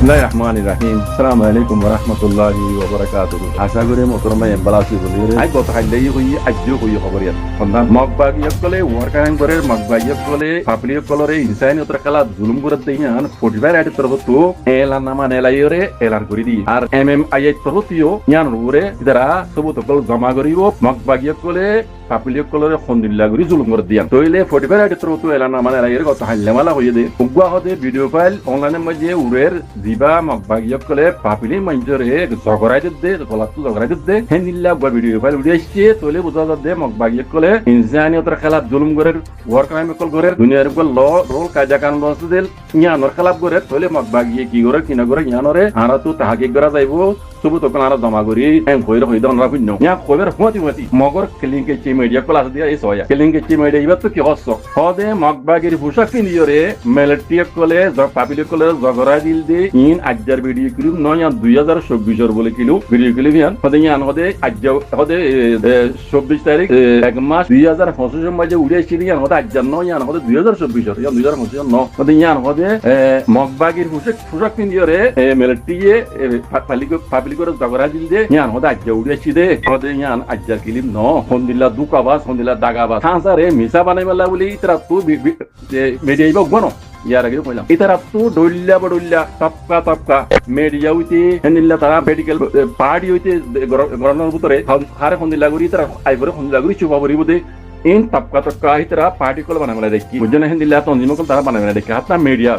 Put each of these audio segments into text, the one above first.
বিসমিল্লাহিররহমানিররহিম। আসসালামু আলাইকুম ওয়া রাহমাতুল্লাহি ওয়া বারাকাতুহু। আশা করি মোহতরমা এম্বালাসি বলিরে আই গত হাইলাই হই আজ্জু হই খবরিয়াত সন্ধান মগবাগিয়ক কলে ওয়ারকান করে মগবাগিয়ক কলে পাবলিক কলরে ইনসানিয়তর খেলা জুলুম করে দেইয়ান ফটিবার আইট তরফ তো এলান নামা নেলাইরে এলান করে দি আর এমএমআই তরফিও ইয়ান রুরে ইদারা সবুত কল জমা করিব মগবাগিয়ক কলে পাবলিক কলরে খন্দিল্লা করি জুলুম করে দিয়ান তইলে ফটিবার আইট তরফ তো এলান নামা নেলাইরে গত হাইলেমালা হইয়ে দে উগবা হদে ভিডিও ফাইল অনলাইনে মাঝে উরের দিবা মগবাগিয়ক কলে পাপিলি মঞ্জরে জগরাই দে গলাতু জগরাই দে হেনিল্লা গো ভিডিও ফাইল উড়ে আসছে তইলে বুঝা দে মগবাগিয়ক কলে ইনসানিয়তর খেলা জুলুম করে ওয়ার ক্রাইম কল করে দুনিয়ার কল ল রোল কাজা কানুন বস্তু দিল ইয়ানর খেলাপ করে তইলে মগবাগিয়ে কি করে কিনা করে ইয়ানরে হারা তো তাহাকে করা যাইব সবু তো কানারা জমা করি এম কইর হইদ অনরা কইন ইয়া কইবার হতি মগর ক্লিংকে চি মিডিয়া ক্লাস দিয়া এই সয়া ক্লিংকে চি মিডিয়া ইবা তো কি হস হদে মগবাগির পোশাক পিনিয়রে মেলেটিয়া কলে পাবলিক কলে জগরা দিল দে ইন আজ্জার ভিডিও ক্লিপ নয়া 2024 এর বলে কিলো ভিডিও ক্লিপ ইয়ান হদে ইয়ান হদে আজ্জা হদে 24 তারিখ এক মাস 2025 এর মাঝে উড়ে ছিল ইয়ান হদে আজ্জার নয়া হদে 2024 এর ইয়ান 2025 ন হদে ইয়ান হদে মগবাগির পোশাক পিনিয়রে মেলেটিয়ে পাবলিক করে জগরা দিল দে ইয়ান হদে আজ্জা উড়ে ছিল দে হদে ইয়ান আজ্জার ক্লিপ ন হন্দিল্লা দুকাবাস হন্দিল্লা দাগাবাস খাসারে মিছা বানাইবালা বলি ইতরা তো মিডিয়া ইবা গনো ইয়ার আগে কইলাম ইতারা তো ডইল্লা বডইল্লা তপকা মিডিয়া হইতে হেনিল্লা তারা মেডিকেল পার্টি হইতে গরনার ভিতরে হারে খন্দিল্লা করি তারা আইবরে খন্দিল্লা করি চুপা বরি বদে ইন তপকা ইতারা পার্টি কল বানাইবালা দেখি বুঝনা হেনিল্লা তঞ্জিম কল তারা বানাইবালা দেখি হাতনা মিডিয়া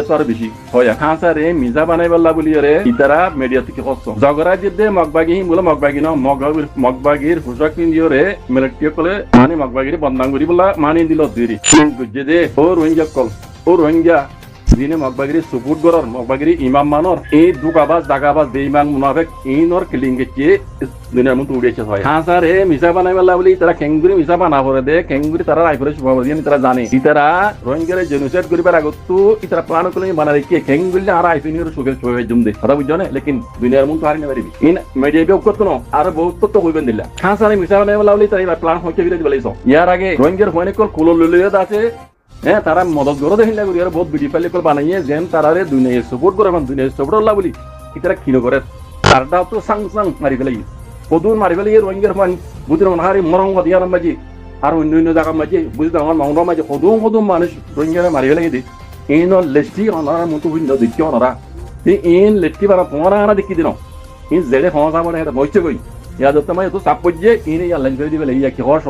তো আরো বেশি হয় খাসারে মিজা বানাইবাল্লা বলি রে ইতারা মিডিয়া থেকে হচ্ছে জগরা দে মগবাগি বলে মগবাগি ন মগবাগির পোশাক পিন্দিয়রে মিলিটারি কলে মানে মগবাগির বদনাম করি বলা মানে দিল দেরি বুঝে দে ও রোহিঙ্গা কল ও রোহিঙ্গা যিনি মগবাগিরি সুপুট গরর মগবাগিরি ইমাম মানর এই দুকাবাজ দাগাবাজ বেঈমান মুনাফিক ইনর কিলিংকে চে দুনিয়ার মতো উড়েছে হয় খাসারে মিজা বানাইবাল্লা বলি তারা কেঙ্গুরি মিজা বানা করে দে কেঙ্গুরি তারা আইফরে সুভাব দিয়ে তারা জানে ইতারা রোহিঙ্গারে জেনোসাইড করিবার আগত তো ইতারা প্ল্যান করে বানা রেখে কেঙ্গুরি আর আইফিনির সুখে সুখে জম দে কথা বুঝছো না লেকিন দুনিয়ার মতো হারিয়ে পারিবি ইন মিডিয়া বিয়োগ করতো না আর বহুত তো হইবেন দিলা খাসারে মিজা বানাইবাল্লা বলি তারা প্ল্যান হইতে বিরে দিবাইছো ইয়ার আগে রোহিঙ্গার হয়নে কল কুলো ললিয়ত আছে হ্যাঁ তারা মদত গরো দেখিলা করি আর বহুত ভিডিও পাইলে কল বানাইয়ে যেন তারারে দুনিয়া সাপোর্ট করে মানে দুনিয়া সাপোর্ট হল্লা বলি ইতারা কিনো করে তারটাও তো সাং মারি ফেলাই কদুর মারি ফেলে রোহিঙ্গার মান বুঝির হারি মরং দিয়ার মাঝে আর অন্য জায়গার মাঝে বুঝতে আমার মাংর মাঝে কদুম মানুষ রোহিঙ্গারে মারি ফেলে দে ইন লেস্টি অনারা মতো বুঝল দেখি অনারা ইন লেস্টি বানা তোমারা আনা দেখি দিন ইন জেডে সমস্যা মানে এটা বইছে কই ইয়া যত মানে তো সাপ পড়ছে ইন ইয়া লাইন করে দিবে ইয়া কি হস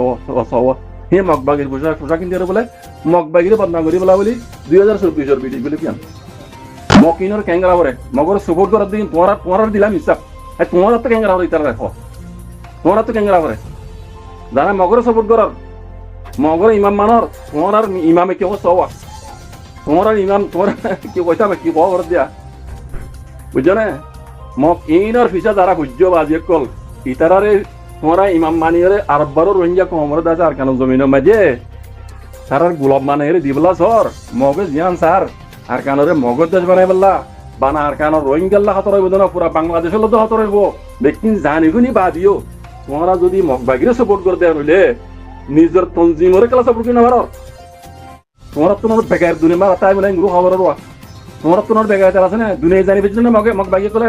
হে মগবাগির পোশাক কিনতে বলে মগবাগির বদনাম করি বলা বলি 2024 এর ভিডিও বলে পিয়ান মকিনর ক্যাঙ্গারা বরে মগর সাপোর্ট করার দিন তোমার দিলাম হিসাব তোমার তো ক্যাঙ্গারা বলে ইতারা রাখো তোমার তো ক্যাঙ্গারা বরে জানা মগর সাপোর্ট করার মগর ইমাম মানর তোমার আর ইমামে কেউ সওয়া তোমার আর ইমাম তোমার কি কইতাম কি খবর দিয়া বুঝছো না মক ইনর ফিসা যারা বুঝছো বাজিয়ে কল ইতারারে তোমারা ইমাম মানিয়ে আরবারও রোহিঙ্গা কমর দাস আর কেন জমিনের মাঝে তারার গোলাপ মানিয়ে দিবলা সর মগে জিয়ান স্যার আর কানরে মগজ দেশ বানাই বললা বানা আর কান রোহিঙ্গাল্লা হাত রইব না পুরা বাংলাদেশের লোক হাত রইব লেকিন জানিগুনি বাদিও তোমরা যদি মগবাগিরে সাপোর্ট করে দেওয়া হইলে নিজের তঞ্জিমরে কেলা সাপোর্ট কিনা ভারত তোমরা তোমার বেকার দুনিয়া মারা তাই বলে গুরু খবর রোয়া তোমরা তোমার বেকার আছে না দুনিয়া জানি পেয়েছিল না মগবাগি কলে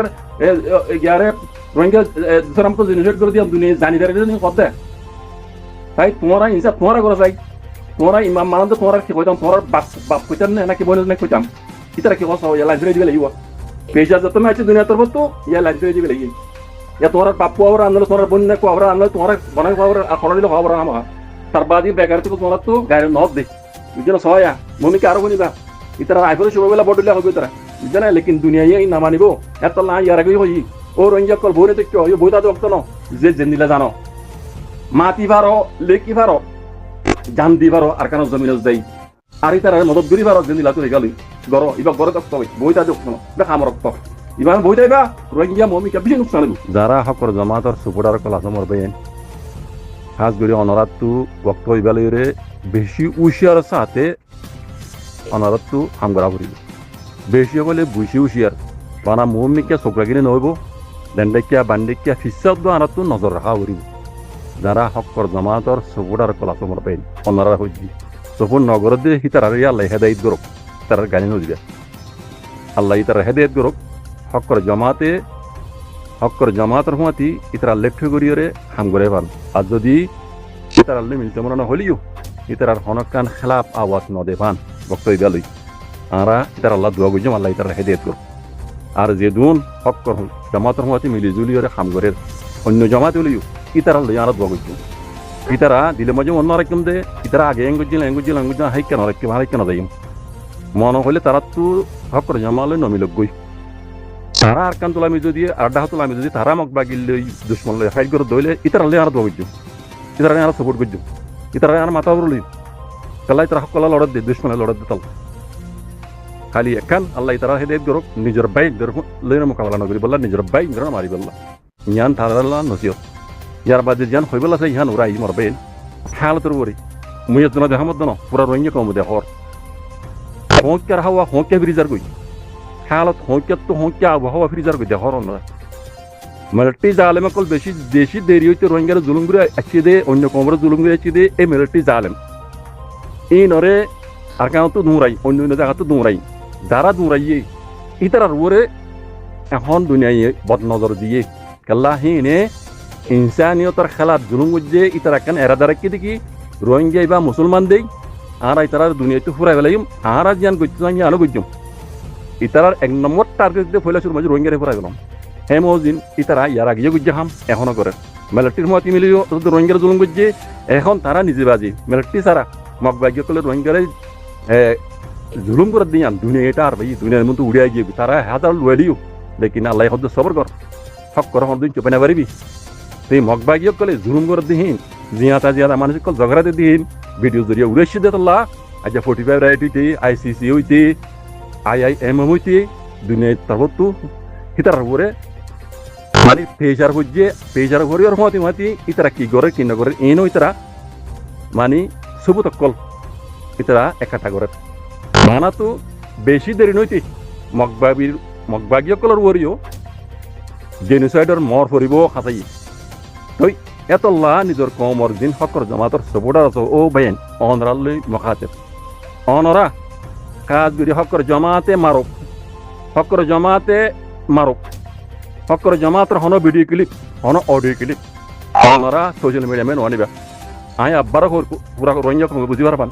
ইয়ারে রোহিঙ্গা দুসরাম তো জেনোসাইড করে দিয়াম দুনিয়া জানি দাঁড়িয়ে নিয়ে কত দেয় তাই তোমরা ইনসাফ তোমরা করে চাই তোমরা ইমাম মানন্দ তোমরা কি কইতাম তোমরা বাপ কইতাম না নাকি বলে না কইতাম ইতারা কি কথা ইয়া লাইন দিবে লাগিব পেজা যত না আছে দুনিয়া তোর তো ইয়া লাইন দিবে লাগিব ইয়া তোমরা বাপু আবার আনলে তোমরা বোন না কো আবার আনলে তোমরা বনাই খবর আর খড় দিলে খবর আমা তার বাদি বেকার তো তোমরা তো গায়ের নদ দে বুঝলো সয়া ভূমিকা আরো বনিবা ইতারা আইফরে শুভ বেলা বডলে হবে তারা বুঝলো না লেকিন দুনিয়া ইয়া না মানিব এত না ইয়ার আগে হই ও রোহিঙ্গা কল ভোরে দেখো ইয়া বইতা তো অক্ত ন যে জেনিলা জানো মাটি ভারো লেকি ভারো জান দি ভারো আর কানো জমিন যাই আর ইতারা মদত গরি ভারো জেনিলা তো গেলি গরো ইবা গরে তক্ত বইতা দেখো ন দেখা আমার রক্ত ইমান বইতাইবা রোহিঙ্গা মমিকা বিশেষ নুকসান যারা হকর জামাতর সুপুরার কলা সমর বেন খাস গরি অনরাত তু বক্ত ইবালরে বেশি উশিয়ার সাথে অনরাত তু হামগরা করিব বেশি বলে বুশি উশিয়ার বানা মমিকা সোকরাগিনে নইব দেন্ডেকিয়া বান্ডেকিয়া ফিসাদ আনাত তু নজর রাখা করিব যারা হকর জামাতর সুপুরার কলা সমর বেন অনরা হইজি সুপুর নগর দিয়ে হিতার আল্লাহ হেদায়েত করক তার গানি নদিবা আল্লাহ ইতার হেদায়েত করুক হকর জমাতের হুঁয়াতি ইতারা লেফ্ট করিয়রে হাম করে পান আর যদি ইতার আল্লাহ মিলতে মনে হলিও ইতার হনকান খেলাপ আওয়াজ নদে পান বক্তব্য লই আরা ইতার আল্লাহ দোয়া গুজম আল্লাহ ইতার হেদায়েত করুক আর যে দুন হকর জমাতের হুঁয়াতি মিলি জুলিয়রে হাম করে অন্য জমাত হলিও ইতার আল্লাহ আরা দোয়া গুজম ইতারা দিলে মাঝে অন্য রাখম দে ইতারা আগে এঙ্গুজিল হাই কেন রাখম হাই কেন যাইম মনে হলে তারা তো হকর জমালে নমিলক গই তারা আর কান তোলামি যদি আড্ডা তোলামি যদি তারা মক বাগিল দুশ্মন লই ফাইট করে দইলে ইতারা লে আর দোয়া গুজম ইতারা আর সাপোর্ট গুজম ইতারা আর মাথা বলি কালাই তারা হকলা লড়ত দে দুশ্মনে লড়ত দে তাল খালি একান আল্লাহ তারা হেদায়েত করুক নিজের বাইক লইনে মোকাবেলা নকরি বললা নিজের বাইক ধরে মারি বললা ইয়ান তারাল্লাহ নসিহত ইয়ার বাদে জান হইবেলা চাই ইহান উড়াই মরবেন হালতর বরি মুইয়া জনা দেখামত ন পুরা রঙে কম দে হর হোঁকার হাওয়া হোঁকে ফ্রিজার গই হালত হোঁকার তো হোঁকে আবহাওয়া ফ্রিজার গই দে হর না মিলিটারি জালেম কল বেশি দেরি হইতে রোহিঙ্গার জুলুম করে আছি দে অন্য কোমর জুলুম করে আছি দে এই মিলিটারি জালেম এই নরে আর কাউ তো দুরাই অন্য জায়গা তো দুরাই যারা দুরাইয়ে ইতারার উপরে এখন দুনিয়ায় বদনজর দিয়ে কাল্লা হিনে ইনসানিয়তর খেলার জুলুম করছে ইতারা কেন এরা দ্বারা কি দেখি রোহিঙ্গা বা মুসলমান দেই আর ইতারার দুনিয়াতে ফুরাই ফেলাইম আর জিয়ান করতে আনো করছম ইতারার এক নম্বর টার্গেট দিয়ে ফেলা শুরু মাঝে রোহিঙ্গারে ফুরাই গেলাম হেমোজিন ইতারা ইয়ার আগে গুজ্জে হাম এখনো করে মিলিটারির মতি মিলিও রোহিঙ্গার জুলুম করছে এখন তারা নিজে বাজি মিলিটারি সারা মগবাগ্য করলে রোহিঙ্গারে জুলুম করে দিয়ান দুনিয়া এটা আর ভাই দুনিয়ার মধ্যে উড়িয়ে গিয়ে তারা হাজার লুয়ালিও লেকিন আল্লাহ হদ্দ সবর কর হক কর হদিন চোপে না পারিবি তুই মগবাগিও কলে জুলুম করে দিহীন জিয়াতা মানুষ কল ঝগড়াতে দিহীন ভিডিও জরিয়া উড়েছি দে তোল্লা আজ 45 রাইট হইতে ICC হইতে IIM হইতে দুনিয়ায় তারপর তো হিতার উপরে মানে পেজার ভরিয়ার মতি ইতারা কি করে কি না করে এনো ইতারা মানে সবুত কল ইতারা একাটা করে মানা তো বেশি দেরি নইতে মগবাগিও কলর ওরিও জেনোসাইডর মর ফরিব খাসাই তই এতল্লা নিজের কমর দিন হকর জমাতর সবুটার আছে ও বাইন অনরাল্লই মখাতে অনরা কাজ করি হকর জমাতে মারক হকর জমাতর হন ভিডিও ক্লিপ হন অডিও ক্লিপ অনরা সোশ্যাল মিডিয়া মেন আনিবা আই আব্বার পুরা রোহিঙ্গা কম বুঝি পারবান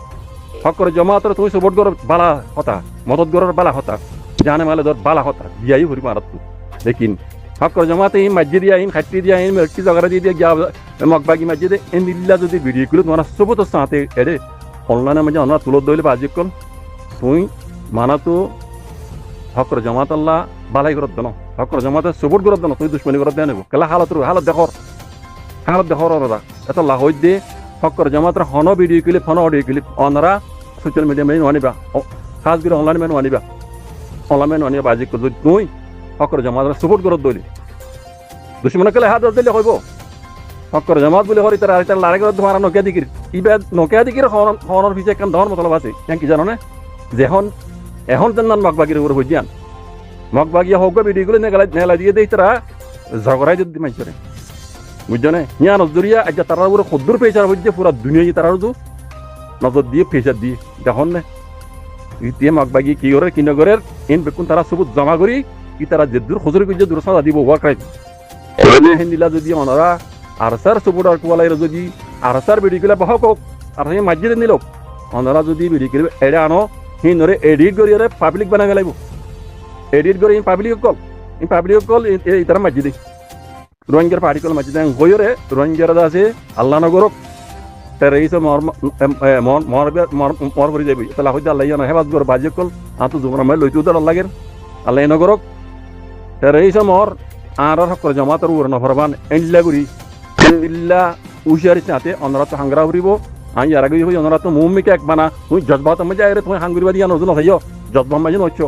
হকর জমাতর তুই সবট গর বালা হতা মদত গরর বালা হতা জানে মালে দর বালা হতা বিয়াই ভরি মারত লেকিন হকর জমাতে ইন মসজিদ দিয়া ইন খাটি দিয়া ইন মিলিটারি জগরা দিয়া গিয়া মগবাগি মসজিদে ইন দিল্লা যদি ভিডিও ক্লিপ মারা সবত সাথে এডে অনলাইনে মধ্যে অনরা তুলত দইলে বাজি কল তুই মানা তো হকর জমাত আল্লাহ বালাই করত দেন হকর জমাতে সবট করত দেন তুই দুশ্মনী করত দেন কেলা হালত দেখর ওরা এত লাহই দে হকর জমাতের হন ভিডিও ক্লিপ হন অডিও ক্লিপ অনরা সোশ্যাল মিডিয়া মেন আনিবা খাস করে অনলাইন মেন আনিবা বাজি কল তুই হকর জমাতের সবট করত দইলি দুশ্মনী কেলে হাত দিলে হইব হকর জমাত বলে হরি তারা এটা লাড়ে করে তোমার নকিয়া দিকির হনর পিছে একখান ধর মতলব আছে কি জানো না যেখন এখন জান্নান মগবাগির উপরে বুঝিয়ান মগবাগিয়া হোক ভিডিওগুলো নেলা দিয়ে দেই তারা ঝগড়াই যদি মাইছরে বুঝছো না ইয়া নজরিয়া আজ তারা উপরে খদ্দুর পেশার হচ্ছে পুরা দুনিয়া তারা নজর দিয়ে পেশার দিয়ে দেখুন না ইতিয়ে মগবাগি কি করে কি নগরের ইন বেকুন তারা সবুত জমা করি কি তারা যে দূর খজুরি করছে দূর সাদা দিব ওয়াকাই হিন্দিলা যদি অনারা আরসার সবুট আর কুয়ালাই যদি আরসার ভিডিওগুলো বহক আর মসজিদে নিল অনারা যদি ভিডিওগুলো এড়ে আনো হিনরে এডিট করি পাবলিক বানাই লাগব এডিট করে পাবলিক কল তারা মসজিদে রোহিঙ্গার পার্টি কল মসজিদে হইরে রোহিঙ্গার আছে আল্লাহ নগরক তারা এই সব মর করে যাবি তাহলে হয়তো আল্লাহ হেফাজ কর বাজি কল তো জুমরা মাই লইতে উদার আল্লাহের আল্লাহ নগরক তারা এই সব মর আর হকর জমাতর উড় নফরবান এন্ডিলা করি এন্ডিল্লা উশিয়ারি চাতে অনরা তো হাঙ্গরা হরিব আই আর আগে হই অনরা তো মুমিকে এক বানা তুই জজবাত মে যায় রে তুই হাঙ্গুরিবা দিয়া নজুন হইও জজবা মাঝে নচ্ছো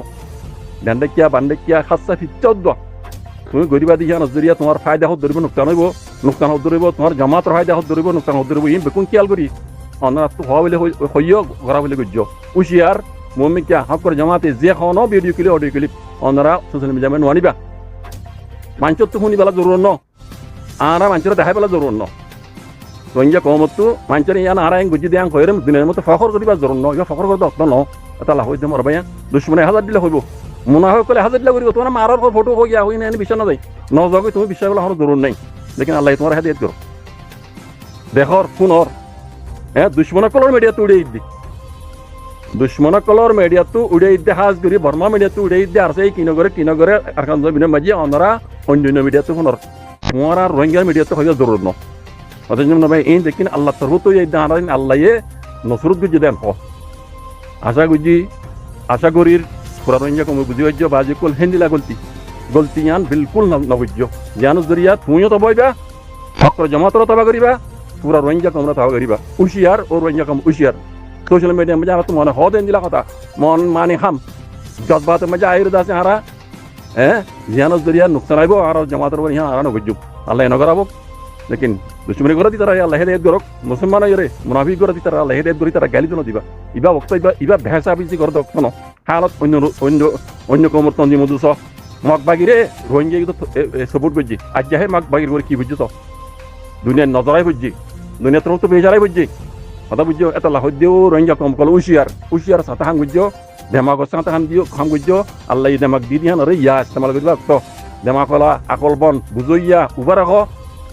ডান্ডেকিয়া বান্ডেকিয়া খাসা ফিচ্চদ তুমি গরিবা দিয়া নজরিয়া তোমার ফায়দা হত ধরিব নুকসান হত ধরিব তোমার জমাতর ফায়দা হত ধরিব নুকসান হত ধরিব ইন বেকুন কিয়াল করি অনরা তো হওয়া বলে হইও ঘরা বলে গজ্জ উশিয়ার মুমিকে হকর জমাতে যে খানো ভিডিও ক্লিপ অডিও ক্লিপ অনরা সোশ্যাল মিডিয়া মে ননিবা মাঞ্চত তো শুনি বেলা জরুর ন আর মাঞ্চরা দেখাই বেলা জরুর ন রোহিঙ্গা কমতো মাঞ্চরে ইয়ান আর গুজি দিয়াং হইরম দিনের মতো ফখর করিবা জরুর ন ইয়া ফখর করতে অত ন এটা লাভ হইতে মরবাইয়া দুশ্মনে হাজার দিলে হইব মনে হয় কলে হাজার করিব তোমার মারার পর ফটো হয়ে গিয়া হই না বিশ্বাস না যায় নজগে তুমি বিশ্বাস করলে আমার জরুর নাই লেকিন আল্লাহ তোমার হেদায়েত করো দেখর কোনর হ্যাঁ দুশ্মনা কলর মিডিয়া তো উড়ে দি দুশ্মনা কলর মিডিয়া তো উড়ে দে হাজ করি বর্মা মিডিয়া তো উড়ে দে আর সেই কিনগরে আর খান জমিনে মাঝে অন্যরা অন্য মিডিয়া তো কোনর তোমার আর রোহিঙ্গা মিডিয়া তো হয়ে জরুর ন অথচ ভাই এই দেখিন আল্লাহ তরফ তো এই দাঁড়ান আল্লাহ নসরত গুজি দেন হ আশা করির পুরা রোহিঙ্গা কম বুঝি হজ্য বাজি কল হেন্দিলা গলতি ইয়ান বিলকুল নবজ্য জানো জরিয়া তুমিও তো বইবা ফক্র জমাতর তবা করিবা পুরা রোহিঙ্গা কমরা তবা করিবা উশিয়ার ও রোহিঙ্গা কম উশিয়ার সোশ্যাল মিডিয়া মধ্যে তো মনে হদ দিলা কথা মন মানে খাম জজবাত মধ্যে আইর দাসে হারা হ্যাঁ জানো জরিয়া নুকসান আইব আর জমাতর বনি হারা নবজ্য আল্লাহ নগরাবো লেকিন দুশ্মনী করে দি তারা আল্লাহ হেদায়েত করক মুসলমান ইরে মুনাফিক করে দি তারা আল্লাহ হেদায়েত করি তারা গালি তো দিবা ইবা বক্ত ইবা ভেসা বিজি করে দক ন হালত অন্য কমর তঞ্জি মধুস মগবাগিরে রোহিঙ্গা তো সাপোর্ট করছি আজ যাহে মগবাগির করে কি বুঝছো তো দুনিয়ার নজরাই বুঝছি দুনিয়া তোর তো বেজারাই বুঝছি কথা বুঝছো এত লাহদ্যও রোহিঙ্গা কম কল উশিয়ার সাথে হাং বুঝছো দেমাগর সাথে হাম বুঝছো আল্লাহ দেমাগ দি দিয়ান আরে ইয়া ইস্তেমাল করিবা তো দেমাকলা আকল বন বুঝইয়া উবার রাখ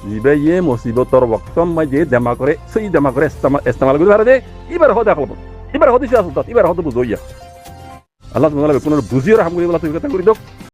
জিবে ইয়ে মুসিবতর বক্তম মাঝে দেমা করে সেই দেমা করে ইস্তেমাল করি পারে যে এবার হতে আকল বন এবার হতে সে আসল এবার হতে বুঝইয়া আল্লাহ তোমার বুঝিয়ে হাম করি বলা তুমি কথা করি দোক